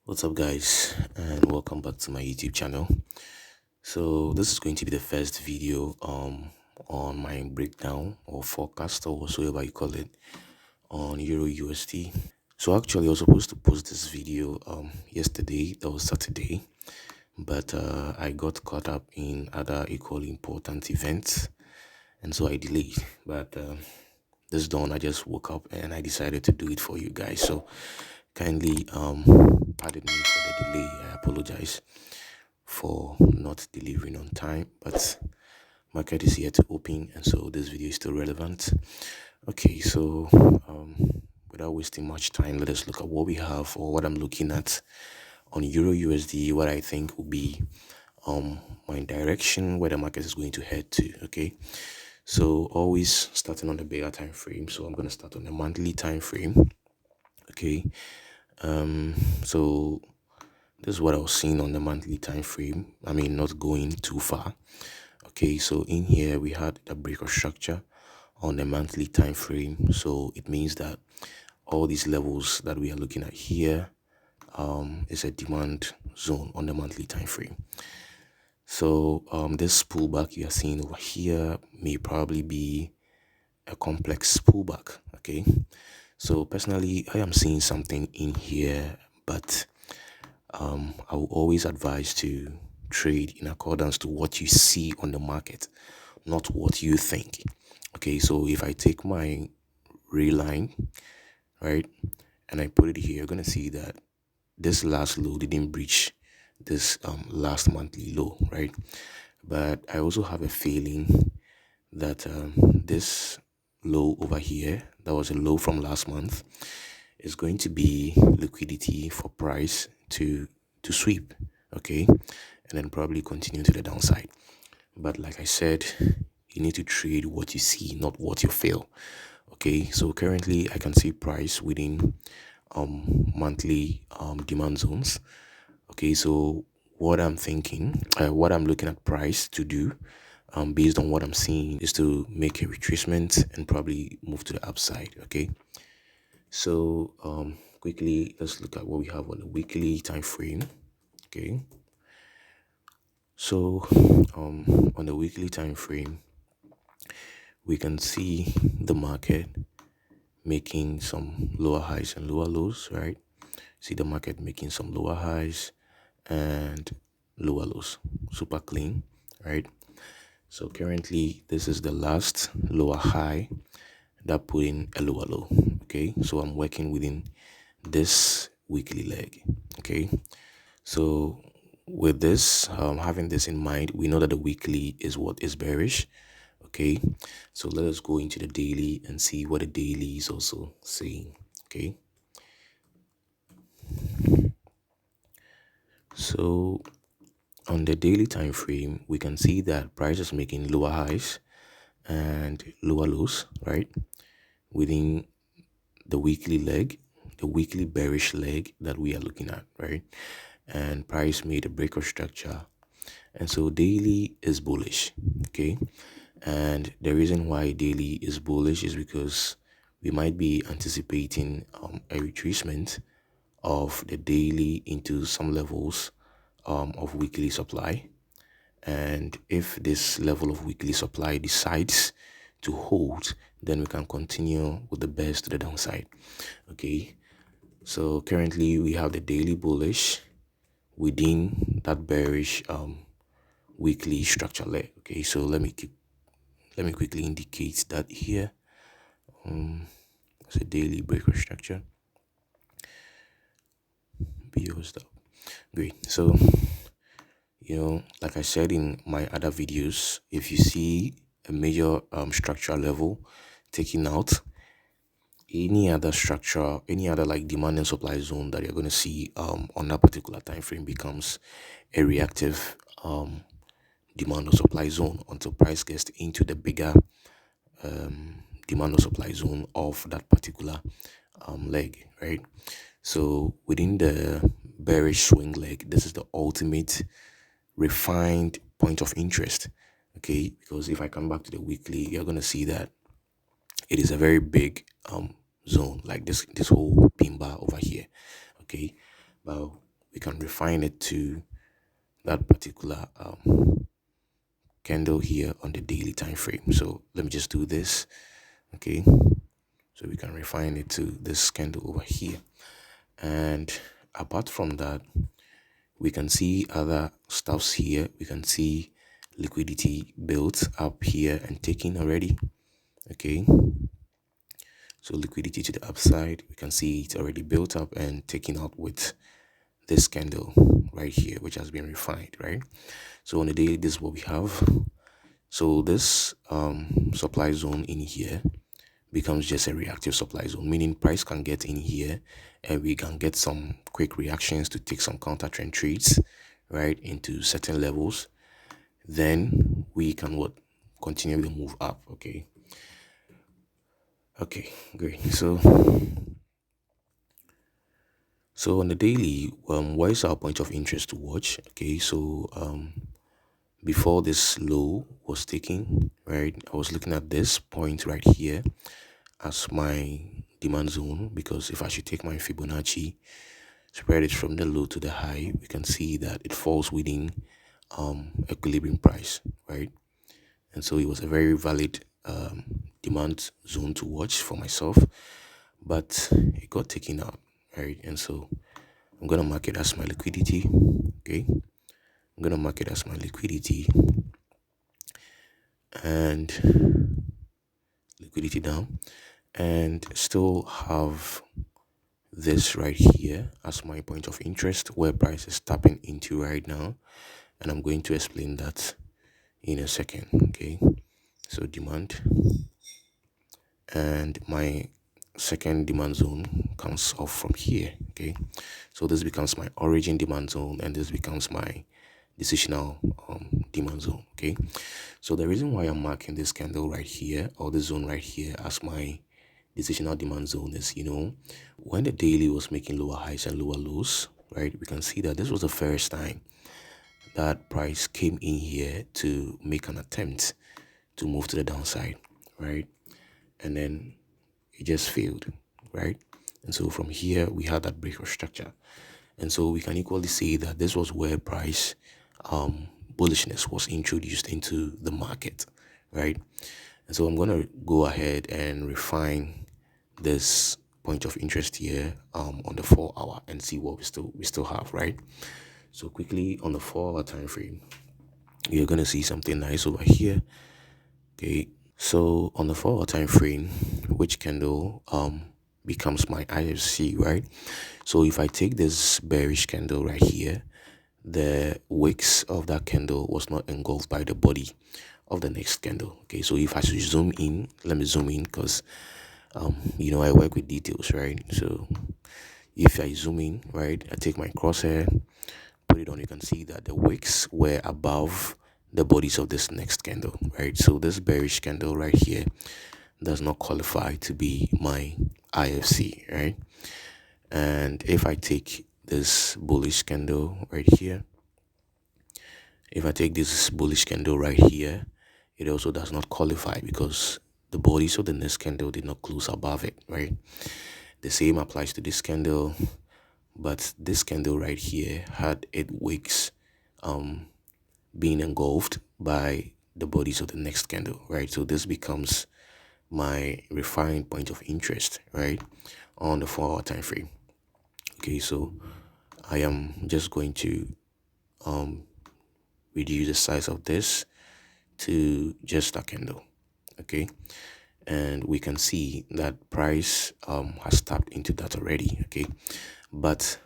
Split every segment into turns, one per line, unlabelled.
What's up, guys, and welcome back to my YouTube channel. So this is going to be the first video on my breakdown or forecast or whatsoever you call it on Euro USD. So actually I was supposed to post this video yesterday, that was Saturday, but I got caught up in other equally important events, and so I delayed. But this dawn I just woke up and I decided to do it for you guys. So kindly pardon me for the delay. I apologize for not delivering on time, but market is here to open, and so this video is still relevant. Okay, so without wasting much time, let us look at what we have, or what I'm looking at on Euro USD, what I think will be my direction, where the market is going to head to. Okay, so always starting on the bigger time frame. So I'm going to start on the monthly time frame. Okay, so this is what I was seeing on the monthly time frame. I mean, not going too far. Okay, so in here we had the break of structure on the monthly time frame. So it means that all these levels that we are looking at here is a demand zone on the monthly time frame. So this pullback you are seeing over here may probably be a complex pullback. Okay, so personally I am seeing something in here, but I will always advise to trade in accordance to what you see on the market, not what you think. Okay, so if I take my real line, right, and I put it here, you're gonna see that this last low didn't breach this last monthly low, right? But I also have a feeling that this low over here, that was a low from last month, is going to be liquidity for price to sweep. Okay, and then probably continue to the downside. But like I said, you need to trade what you see, not what you feel. Okay, so currently I can see price within monthly demand zones. Okay, so what I'm thinking, what I'm looking at price to do, based on what I'm seeing, is to make a retracement and probably move to the upside. Okay, so quickly let's look at what we have on the weekly time frame. Okay, so on the weekly time frame, we can see the market making some lower highs and lower lows, right? See the market making some lower highs and lower lows, super clean, right? So currently this is the last lower high that put in a lower low. Okay, so I'm working within this weekly leg. Okay, so with this, having this in mind, we know that the weekly is what is bearish. Okay, so let us go into the daily and see what the daily is also saying. Okay, so on the daily time frame, we can see that price is making lower highs and lower lows, right, within the weekly leg, the weekly bearish leg that we are looking at, right? And price made a break of structure, and so daily is bullish. Okay, and the reason why daily is bullish is because we might be anticipating a retracement of the daily into some levels of weekly supply. And if this level of weekly supply decides to hold, then we can continue with the bears to the downside. Okay, so currently we have the daily bullish within that bearish weekly structure leg. Okay, so let me quickly indicate that here. It's a daily breaker structure. BO great. So like I said in my other videos, if you see a major structural level taking out, any other structure, any other like demand and supply zone that you're going to see on that particular time frame becomes a reactive demand or supply zone until price gets into the bigger demand or supply zone of that particular leg, right? So within the bearish swing leg, this is the ultimate refined point of interest. Okay, because if I come back to the weekly, you're gonna see that it is a very big zone, like this whole pin bar over here. Okay, but we can refine it to that particular candle here on the daily time frame. So let me just do this. Okay, so we can refine it to this candle over here. And apart from that, we can see other stuffs here. We can see liquidity built up here and taken already. Okay, so liquidity to the upside, we can see it's already built up and taken out with this candle right here, which has been refined, right? So on the daily, this is what we have. So this supply zone in here becomes just a reactive supply zone, meaning price can get in here and we can get some quick reactions to take some counter trend trades, right, into certain levels. Then we can what, continue to move up. Okay, great. So on the daily, what is our point of interest to watch? Okay, so before this low was taken, right, I was looking at this point right here as my demand zone, because if I should take my Fibonacci, spread it from the low to the high, we can see that it falls within equilibrium price, right? And so it was a very valid demand zone to watch for myself, but it got taken out, right? And so I'm gonna mark it as my liquidity. Okay, I'm gonna mark it as my liquidity and liquidity down, and still have this right here as my point of interest where price is tapping into right now, and I'm going to explain that in a second. Okay, so demand, and my second demand zone comes off from here. Okay, so this becomes my origin demand zone and this becomes my decisional demand zone. Okay, so the reason why I'm marking this candle right here, or this zone right here, as my decisional demand zone is, when the daily was making lower highs and lower lows, right, we can see that this was the first time that price came in here to make an attempt to move to the downside, right? And then it just failed, right? And so from here we had that break of structure, and so we can equally say that this was where price bullishness was introduced into the market, right? And so I'm going to go ahead and refine this point of interest here on the 4 hour and see what we still have, right? So quickly on the 4 hour time frame, you're going to see something nice over here. Okay, so on the 4 hour time frame, which candle becomes my IFC, right? So if I take this bearish candle right here, the wicks of that candle was not engulfed by the body of the next candle. Okay, so if I should zoom in, let me zoom in, because I work with details, right? So if I zoom in, right, I take my crosshair, put it on, you can see that the wicks were above the bodies of this next candle, right? So this bearish candle right here does not qualify to be my IFC, right? And if I take this bullish candle right here, it also does not qualify because the bodies of the next candle did not close above it, right? The same applies to this candle, but this candle right here had its wicks being engulfed by the bodies of the next candle, right? So this becomes my refined point of interest, right, on the 4 hour time frame. Okay, so I am just going to reduce the size of this to just a candle. Okay, and we can see that price has tapped into that already. Okay, but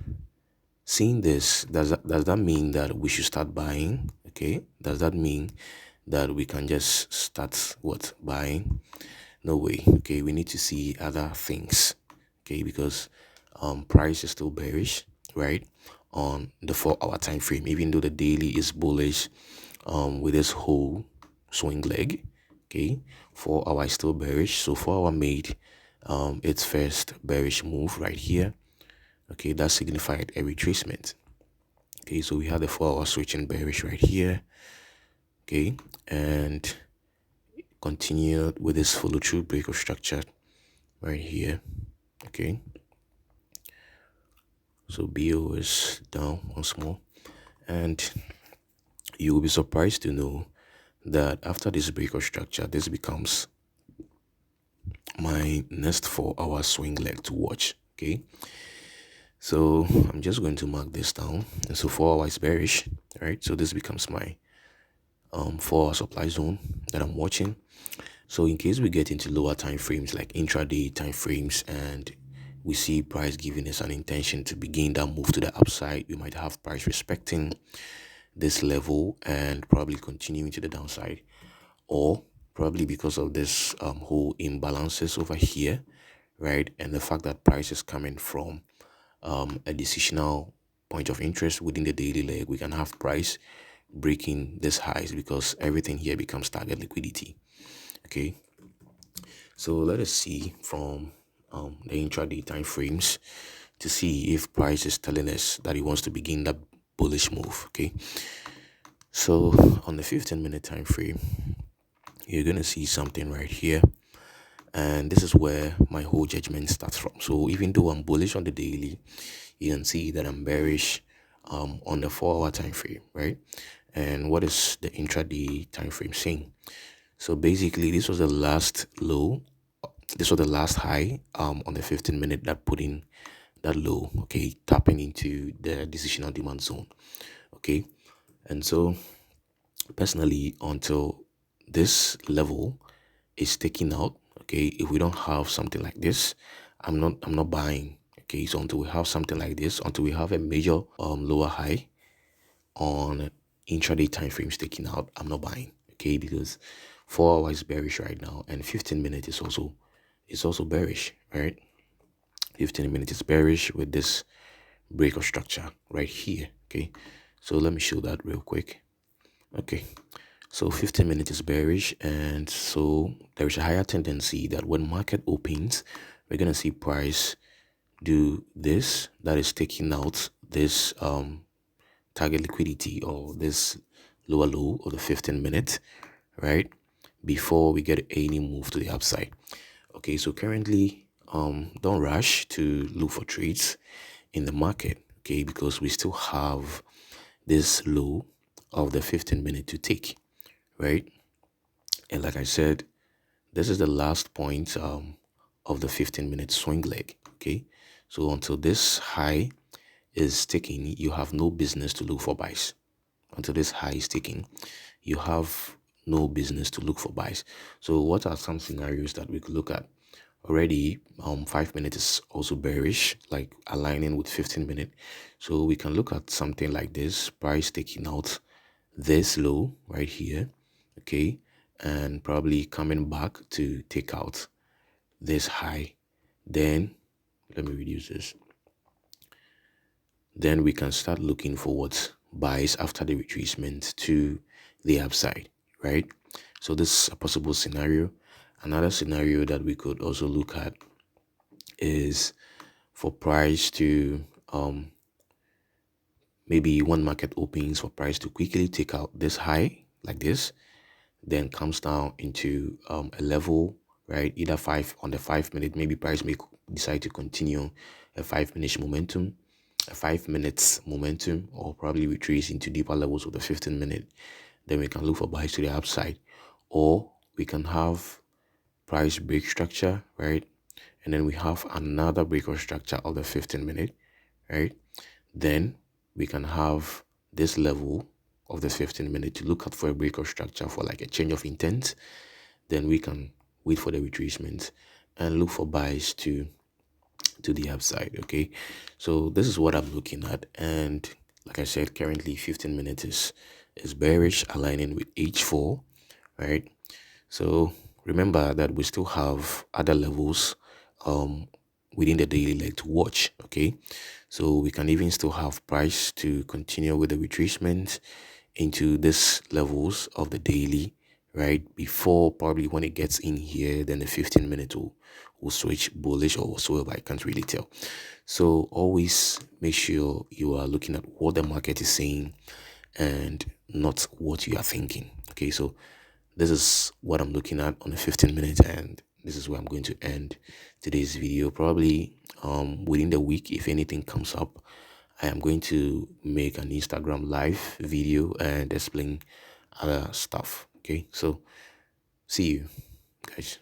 seeing this, does that mean that we should start buying? Okay, does that mean that we can just start buying? No way. Okay, we need to see other things. Okay, because price is still bearish, right, on the 4 hour time frame, even though the daily is bullish with this whole swing leg. Okay, 4 hour is still bearish, so 4 hour made its first bearish move right here. Okay, that signified a retracement. Okay, so we had the 4 hour switching bearish right here. Okay, and continued with this follow through break of structure right here. Okay, So BO is down once more, and you will be surprised to know that after this breakout structure, this becomes my next 4 hour swing leg to watch. Okay, so I'm just going to mark this down, and so 4 hours is bearish, right? So this becomes my 4 hour supply zone that I'm watching. So in case we get into lower time frames like intraday time frames, and we see price giving us an intention to begin that move to the upside, we might have price respecting this level and probably continuing to the downside, or probably because of this whole imbalances over here, right? And the fact that price is coming from a decisional point of interest within the daily leg, we can have price breaking this highs because everything here becomes target liquidity. Okay, so let us see from the intraday time frames to see if price is telling us that it wants to begin that bullish move. Okay, so on the 15-minute time frame, you're gonna see something right here, and this is where my whole judgment starts from. So even though I'm bullish on the daily, you can see that I'm bearish on the 4 hour time frame, right? And what is the intraday time frame saying? So basically, this was the last low, this was the last high on the 15-minute that put in that low, okay, tapping into the decisional demand zone. Okay, and so personally, until this level is taken out, okay, if we don't have something like this, I'm not buying. Okay, so until we have something like this, until we have a major lower high on intraday time frames taken out, I'm not buying. Okay, because 4 hours is bearish right now, and 15 minutes is also bearish, right? 15 minutes is bearish with this break of structure right here. Okay, so let me show that real quick. Okay, so 15 minutes is bearish, and so there is a higher tendency that when market opens, we're gonna see price do this, that is taking out this target liquidity or this lower low of the 15 minute, right, before we get any move to the upside. Okay, so currently don't rush to look for trades in the market, okay, because we still have this low of the 15 minute to take, right? And like I said, this is the last point of the 15-minute swing leg. Okay, so until this high is taken, you have no business to look for buys. Until this high is taken, you have no business to look for buys. So what are some scenarios that we could look at? Already 5 minutes is also bearish, like aligning with 15-minute. So we can look at something like this, price taking out this low right here, okay, and probably coming back to take out this high. Then let me reduce this. Then we can start looking for what buys after the retracement to the upside, right? So this is a possible scenario. Another scenario that we could also look at is for price to maybe when market opens, for price to quickly take out this high like this, then comes down into a level, right? Either on the 5 minute, maybe price may decide to continue a 5 minute momentum, or probably retrace into deeper levels of the 15 minute. Then we can look for buys to the upside, or we can have price break structure, right? And then we have another breakout structure of the 15 minute, right? Then we can have this level of the 15 minute to look out for a breakout structure for like a change of intent. Then we can wait for the retracement and look for buys to the upside. Okay, so this is what I'm looking at, and like I said, currently 15 minutes is bearish, aligning with H4, right? So remember that we still have other levels within the daily leg to watch. Okay, so we can even still have price to continue with the retracement into this levels of the daily, right? Before probably when it gets in here, then the 15 minute will switch bullish or whatsoever. I can't really tell. So always make sure you are looking at what the market is saying and not what you are thinking. Okay, so this is what I'm looking at on the 15 minute, and this is where I'm going to end today's video. Probably within the week, if anything comes up, I am going to make an Instagram live video and explain other stuff. Okay, so see you guys.